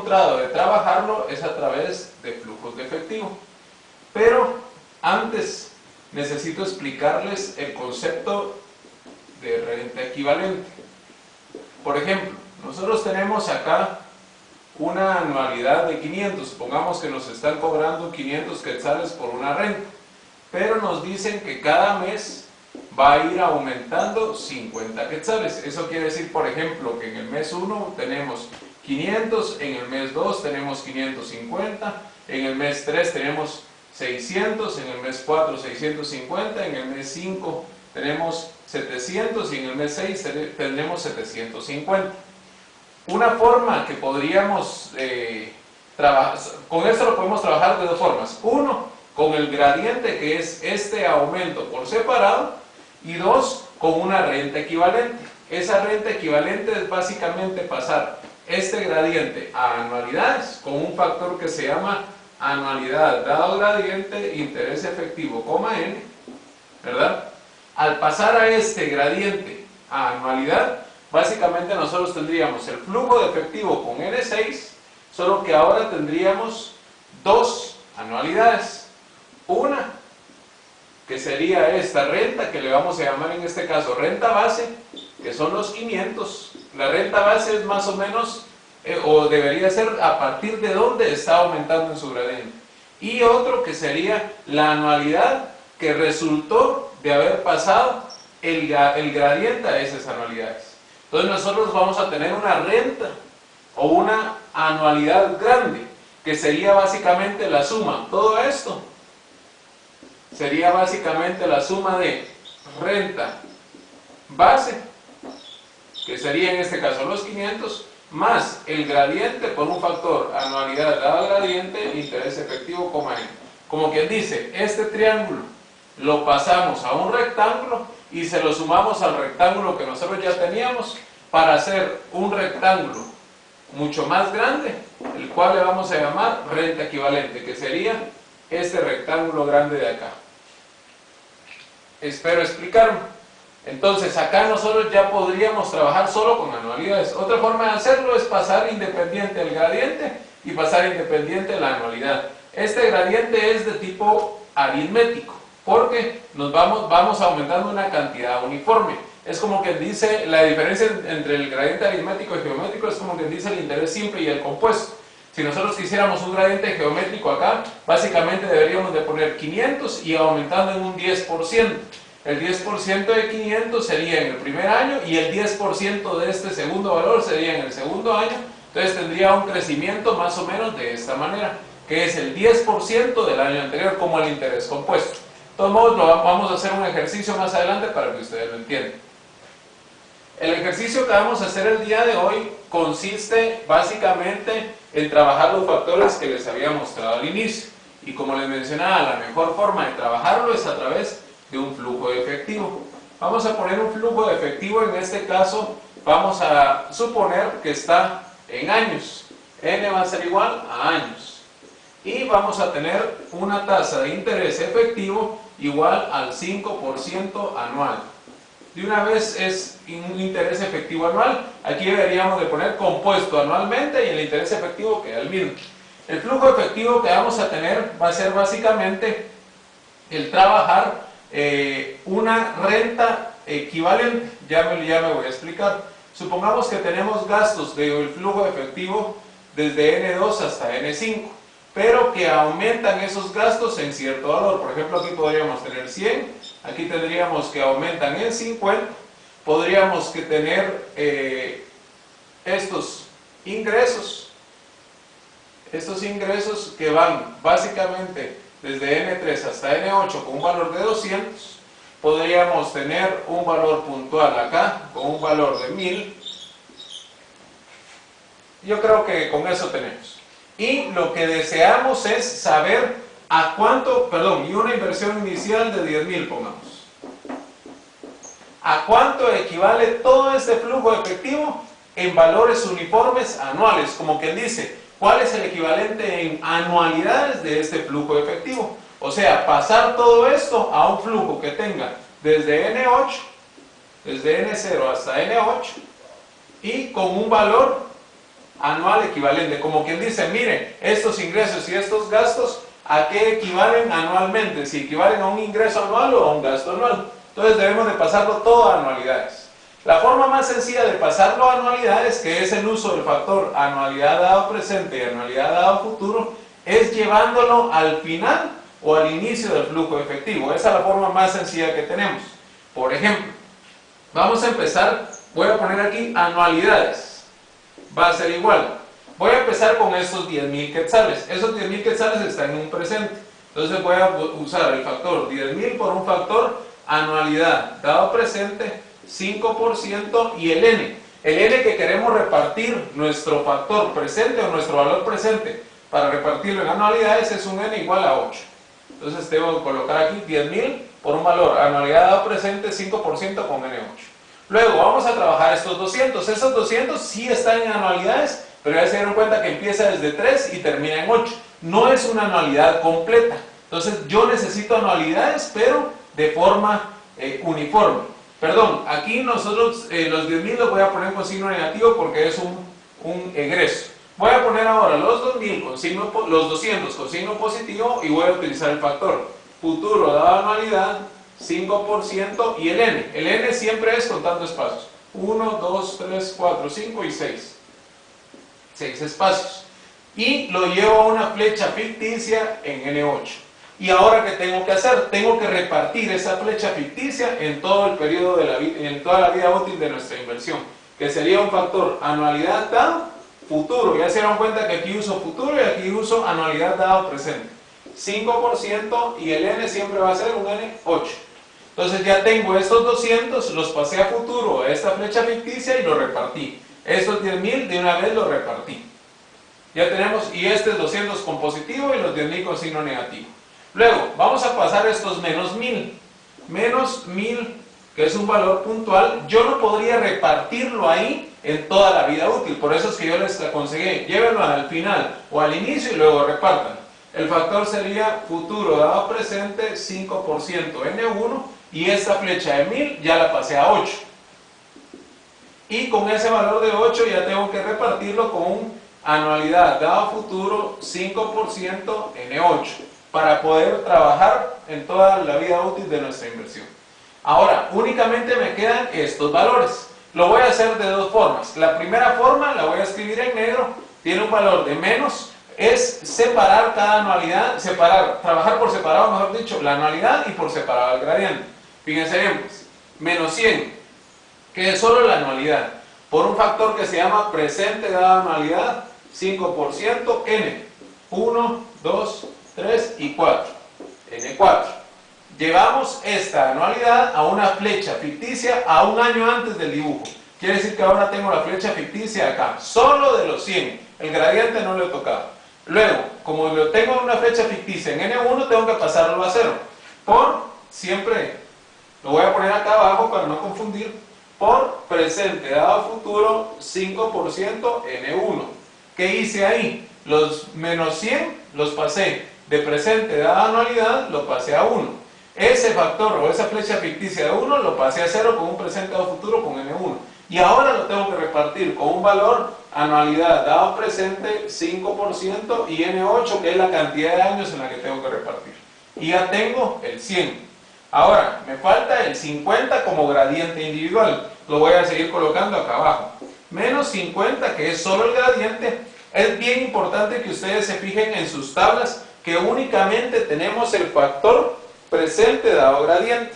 encontrado de trabajarlo es a través de flujos de efectivo. Pero antes necesito explicarles el concepto de renta equivalente. Por ejemplo, nosotros tenemos acá una anualidad de 500, supongamos que nos están cobrando 500 quetzales por una renta, pero nos dicen que cada mes va a ir aumentando 50 quetzales. Eso quiere decir, por ejemplo, que en el mes 1 tenemos 500, en el mes 2 tenemos 550, en el mes 3 tenemos 600, en el mes 4 650, en el mes 5 tenemos 700 y en el mes 6 tendremos 750. Una forma que podríamos trabajar, con esto lo podemos trabajar de dos formas. Uno, con el gradiente, que es este aumento por separado, y dos, con una renta equivalente. Esa renta equivalente es básicamente pasar este gradiente a anualidades con un factor que se llama anualidad dado gradiente interés efectivo, n, ¿verdad? Al pasar a este gradiente a anualidad, básicamente nosotros tendríamos el flujo de efectivo con N6, solo que ahora tendríamos dos anualidades. Una, que sería esta renta, que le vamos a llamar en este caso renta base, que son los 500. La renta base es más o menos, o debería ser a partir de donde está aumentando en su gradiente. Y otro que sería la anualidad que resultó de haber pasado el gradiente a esas anualidades. Entonces nosotros vamos a tener una renta o una anualidad grande, que sería básicamente la suma. Todo esto sería básicamente la suma de renta base, que sería en este caso los 500, más el gradiente por un factor anualidad dado gradiente, interés efectivo, n. Como quien dice, este triángulo lo pasamos a un rectángulo y se lo sumamos al rectángulo que nosotros ya teníamos para hacer un rectángulo mucho más grande, el cual le vamos a llamar renta equivalente, que sería este rectángulo grande de acá. Espero explicarme. Entonces acá nosotros ya podríamos trabajar solo con anualidades. Otra forma de hacerlo es pasar independiente el gradiente y pasar independiente la anualidad. Este gradiente es de tipo aritmético, porque nos vamos aumentando una cantidad uniforme. Es como que dice, la diferencia entre el gradiente aritmético y geométrico es como que dice el interés simple y el compuesto. Si nosotros quisiéramos un gradiente geométrico acá, básicamente deberíamos de poner 500 y aumentando en un 10%. El 10% de 500 sería en el primer año y el 10% de este segundo valor sería en el segundo año. Entonces tendría un crecimiento más o menos de esta manera, que es el 10% del año anterior, como el interés compuesto. De todos modos, vamos a hacer un ejercicio más adelante para que ustedes lo entiendan. El ejercicio que vamos a hacer el día de hoy consiste básicamente en trabajar los factores que les había mostrado al inicio. Y como les mencionaba, la mejor forma de trabajarlo es a través de un flujo de efectivo. Vamos a poner un flujo de efectivo, en este caso vamos a suponer que está en años. N va a ser igual a años. Y vamos a tener una tasa de interés efectivo igual al 5% anual. De una vez es un interés efectivo anual. Aquí deberíamos de poner compuesto anualmente y el interés efectivo queda el mismo. El flujo efectivo que vamos a tener va a ser básicamente el trabajar una renta equivalente. Ya me voy a explicar. Supongamos que tenemos gastos del flujo efectivo desde N2 hasta N5, pero que aumentan esos gastos en cierto valor. Por ejemplo, aquí podríamos tener 100, aquí tendríamos que aumentan en 50, podríamos que tener estos ingresos que van básicamente desde N3 hasta N8 con un valor de 200, podríamos tener un valor puntual acá con un valor de 1000. Yo creo que con eso tenemos. Y lo que deseamos es saber a cuánto, y una inversión inicial de 10,000, pongamos. ¿A cuánto equivale todo este flujo efectivo en valores uniformes anuales? Como quien dice, ¿cuál es el equivalente en anualidades de este flujo efectivo? O sea, pasar todo esto a un flujo que tenga desde N8, desde N0 hasta N8, y con un valor anual equivalente. Como quien dice, mire, estos ingresos y estos gastos, ¿a qué equivalen anualmente? Si equivalen a un ingreso anual o a un gasto anual. Entonces debemos de pasarlo todo a anualidades. La forma más sencilla de pasarlo a anualidades, que es el uso del factor anualidad dado presente y anualidad dado futuro, es llevándolo al final o al inicio del flujo efectivo. Esa es la forma más sencilla que tenemos. Por ejemplo, vamos a empezar, voy a poner aquí anualidades. Va a ser igual. Voy a empezar con estos 10.000 quetzales. Esos 10.000 quetzales están en un presente. Entonces voy a usar el factor 10.000 por un factor anualidad dado presente, 5% y el n. El n que queremos repartir nuestro factor presente o nuestro valor presente para repartirlo en anualidades es un n igual a 8. Entonces tengo que colocar aquí 10.000 por un valor anualidad dado presente, 5% con n8. Luego vamos a trabajar estos 200. Esos 200 sí están en anualidades, pero ya se dieron cuenta que empieza desde 3 y termina en 8. No es una anualidad completa. Entonces yo necesito anualidades, pero de forma uniforme. Perdón, aquí nosotros los 10.000 los voy a poner con signo negativo porque es un egreso. Voy a poner ahora los 2.000 con signo, los 200 con signo positivo y voy a utilizar el factor futuro dado anualidad, 5% y el n. El n siempre es contando espacios. 1, 2, 3, 4, 5 y 6. 6 espacios. Y lo llevo a una flecha ficticia en N8. ¿Y ahora qué tengo que hacer? Tengo que repartir esa flecha ficticia en todo el periodo de la vida, en toda la vida útil de nuestra inversión, que sería un factor anualidad dado futuro. Ya se dieron cuenta que aquí uso futuro y aquí uso anualidad dado presente. 5% y el n siempre va a ser un n8. Entonces ya tengo estos 200, los pasé a futuro a esta flecha ficticia y los repartí. Estos 10.000 de una vez los repartí. Ya tenemos, y este es 200 con positivo y los 10.000 con signo negativo. Luego, vamos a pasar estos menos 1.000. Menos 1.000, que es un valor puntual, yo no podría repartirlo ahí en toda la vida útil. Por eso es que yo les aconsejé, llévenlo al final o al inicio y luego repartan. El factor sería futuro dado presente, 5% N1, y esta flecha de 1.000 ya la pasé a 8. Y con ese valor de 8 ya tengo que repartirlo con un anualidad dado futuro 5% N8 para poder trabajar en toda la vida útil de nuestra inversión. Ahora, únicamente me quedan estos valores. Lo voy a hacer de dos formas. La primera forma la voy a escribir en negro, tiene un valor de menos, es separar cada anualidad, trabajar por separado, mejor dicho, la anualidad y por separado el gradiente. Fíjense bien, pues, menos 100, que es solo la anualidad, por un factor que se llama presente dada anualidad, 5% N, 1, 2, 3 y 4, N4. Llevamos esta anualidad a una flecha ficticia a un año antes del dibujo. Quiere decir que ahora tengo la flecha ficticia acá, solo de los 100, el gradiente no lo he tocado. Luego, como lo tengo en una flecha ficticia en N1, tengo que pasarlo a 0, por siempre, lo voy a poner acá abajo para no confundir, por presente dado futuro 5% N1. ¿Qué hice ahí? Los menos 100 los pasé de presente dada anualidad, lo pasé a 1. Ese factor o esa flecha ficticia de 1 lo pasé a 0 con un presente dado futuro con N1. Y ahora lo tengo que repartir con un valor anualidad dado presente 5% y N8, que es la cantidad de años en la que tengo que repartir. Y ya tengo el 100. Ahora, me falta el 50 como gradiente individual. Lo voy a seguir colocando acá abajo. Menos 50, que es solo el gradiente. Es bien importante que ustedes se fijen en sus tablas que únicamente tenemos el factor presente dado gradiente.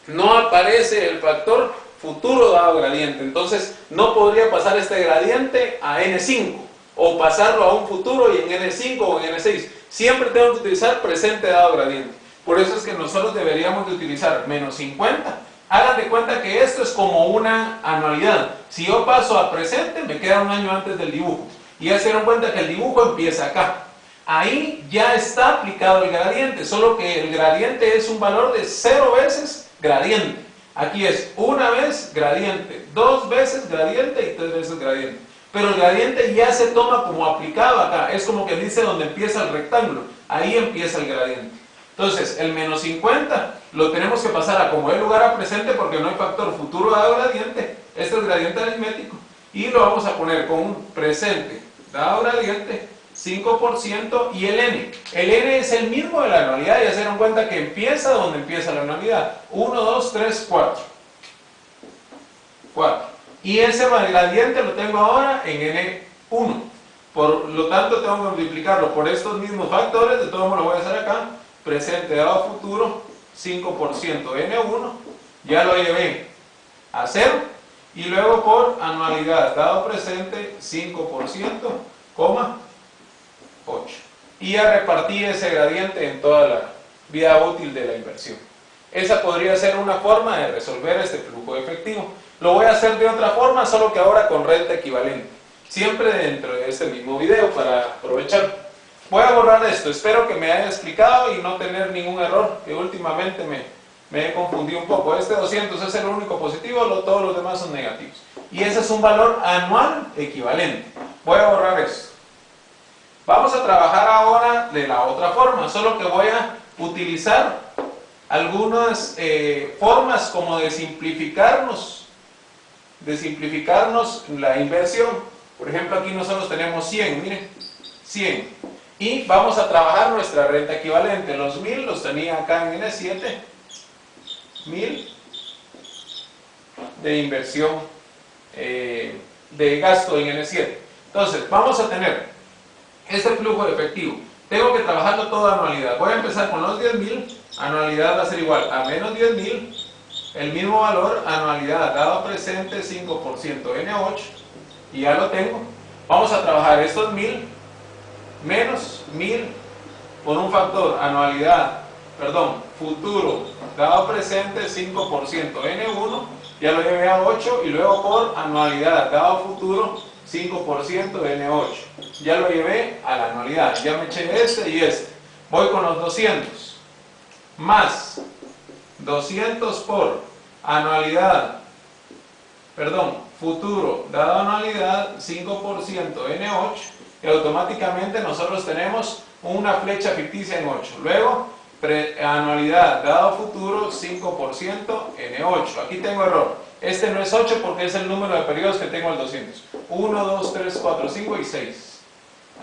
No aparece el factor futuro dado gradiente. Entonces, no podría pasar este gradiente a N5 o pasarlo a un futuro y en N5 o en N6. Siempre tengo que utilizar presente dado gradiente. Por eso es que nosotros deberíamos de utilizar menos 50. Hagan de cuenta que esto es como una anualidad. Si yo paso a presente, me queda un año antes del dibujo. Y ya se dieron cuenta que el dibujo empieza acá. Ahí ya está aplicado el gradiente, solo que el gradiente es un valor de 0 veces gradiente. Aquí es una vez gradiente, 2 veces gradiente y 3 veces gradiente. Pero el gradiente ya se toma como aplicado acá. Es como que dice donde empieza el rectángulo. Ahí empieza el gradiente. Entonces, el menos 50 lo tenemos que pasar a como el lugar a presente porque no hay factor futuro dado gradiente. Este es gradiente aritmético. y lo vamos a poner con un presente dado gradiente 5% y el n. El n es el mismo de la anualidad, ya se dieron cuenta que empieza donde empieza la anualidad. 1, 2, 3, 4. 4. Y ese gradiente lo tengo ahora en n1. Por lo tanto, tengo que multiplicarlo por estos mismos factores. De todos modos, lo voy a hacer acá. Presente dado futuro 5% n1. Ya lo llevé a 0. Y luego por anualidad dado presente 5%, 8. Y ya repartí ese gradiente en toda la vida útil de la inversión. Esa podría ser una forma de resolver este flujo de efectivo. Lo voy a hacer de otra forma, solo que ahora con renta equivalente. Siempre dentro de este mismo video para aprovechar. Voy a borrar esto. Espero que me haya explicado y no tener ningún error, que últimamente me he confundido un poco. Este 200 es el único positivo, todos los demás son negativos. Y ese es un valor anual equivalente. Voy a borrar esto. Vamos a trabajar ahora de la otra forma, solo que voy a utilizar algunas formas como de simplificarnos la inversión. Por ejemplo, aquí nosotros tenemos 100, miren, 100. Y vamos a trabajar nuestra renta equivalente. Los 1000 los tenía acá en N7, 1000 de inversión, de gasto en N7. Entonces, vamos a tener este flujo de efectivo. Tengo que trabajarlo toda anualidad. Voy a empezar con los 10.000. Anualidad va a ser igual a menos 10.000. El mismo valor, anualidad dado presente 5% N8. Y ya lo tengo. Vamos a trabajar estos 1000 menos 1000 por un factor futuro dado presente 5% N1. Ya lo llevé a 8 y luego por anualidad dado futuro 5% N8. Ya lo llevé a la anualidad. Ya me eché este y este. Voy con los 200. Más 200 por anualidad, futuro dado anualidad 5% N8. Y automáticamente nosotros tenemos una flecha ficticia en 8. Luego, anualidad dado futuro 5% N8. Aquí tengo error. Este no es 8 porque es el número de periodos que tengo al 200. 1, 2, 3, 4, 5 y 6.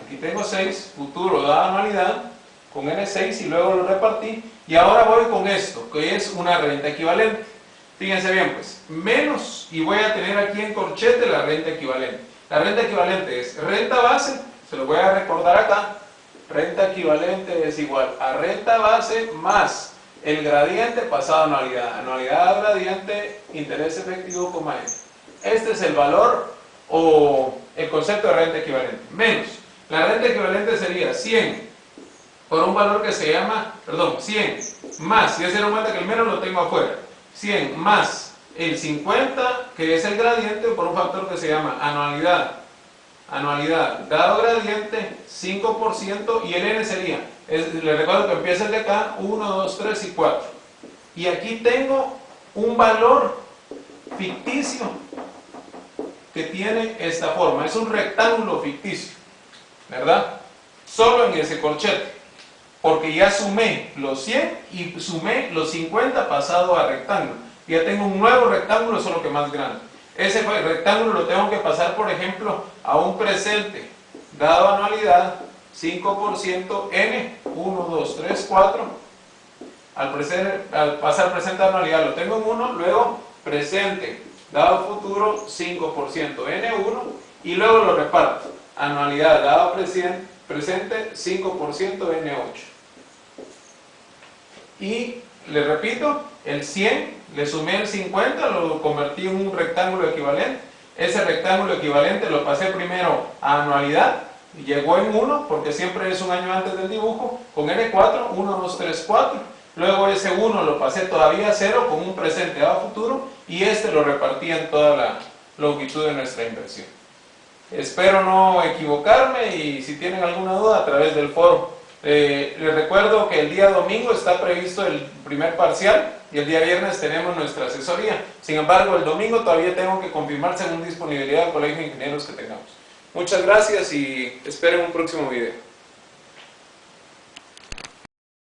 Aquí tengo 6, futuro dado anualidad, con N6 y luego lo repartí. Y ahora voy con esto, que es una renta equivalente. Fíjense bien, pues, menos, y voy a tener aquí en corchete la renta equivalente. La renta equivalente es renta base, se lo voy a recordar acá. Renta equivalente es igual a renta base más el gradiente pasado a anualidad. Anualidad gradiente, interés efectivo, coma N. Este es el valor o el concepto de renta equivalente. Menos. La renta equivalente sería 100 por un valor que se llama, 100 más, ya se dieron cuenta que el menos lo tengo afuera. 100 más el 50, que es el gradiente, por un factor que se llama anualidad. Anualidad dado gradiente 5% y el N sería, les recuerdo que empieza el de acá, 1, 2, 3 y 4. Y aquí tengo un valor ficticio que tiene esta forma, es un rectángulo ficticio, ¿verdad? Solo en ese corchete, porque ya sumé los 100 y sumé los 50 pasado a rectángulo. Ya tengo un nuevo rectángulo, solo que más grande. Ese rectángulo lo tengo que pasar, por ejemplo, a un presente dado anualidad 5% N, 1, 2, 3, 4. Al pasar presente a anualidad lo tengo en 1, luego presente dado futuro 5% N1 y luego lo reparto. Anualidad dado presente 5% N8. Y le repito, el 100 le sumé el 50, lo convertí en un rectángulo equivalente. Ese rectángulo equivalente lo pasé primero a anualidad, llegó en 1 porque siempre es un año antes del dibujo, con N4, 1, 2, 3, 4. Luego ese 1 lo pasé todavía a 0 con un presente dado futuro y este lo repartí en toda la longitud de nuestra inversión. Espero no equivocarme y si tienen alguna duda a través del foro. Les recuerdo que el día domingo está previsto el primer parcial y el día viernes tenemos nuestra asesoría. Sin embargo, el domingo todavía tengo que confirmar según disponibilidad del Colegio de Ingenieros que tengamos. Muchas gracias y esperen un próximo video.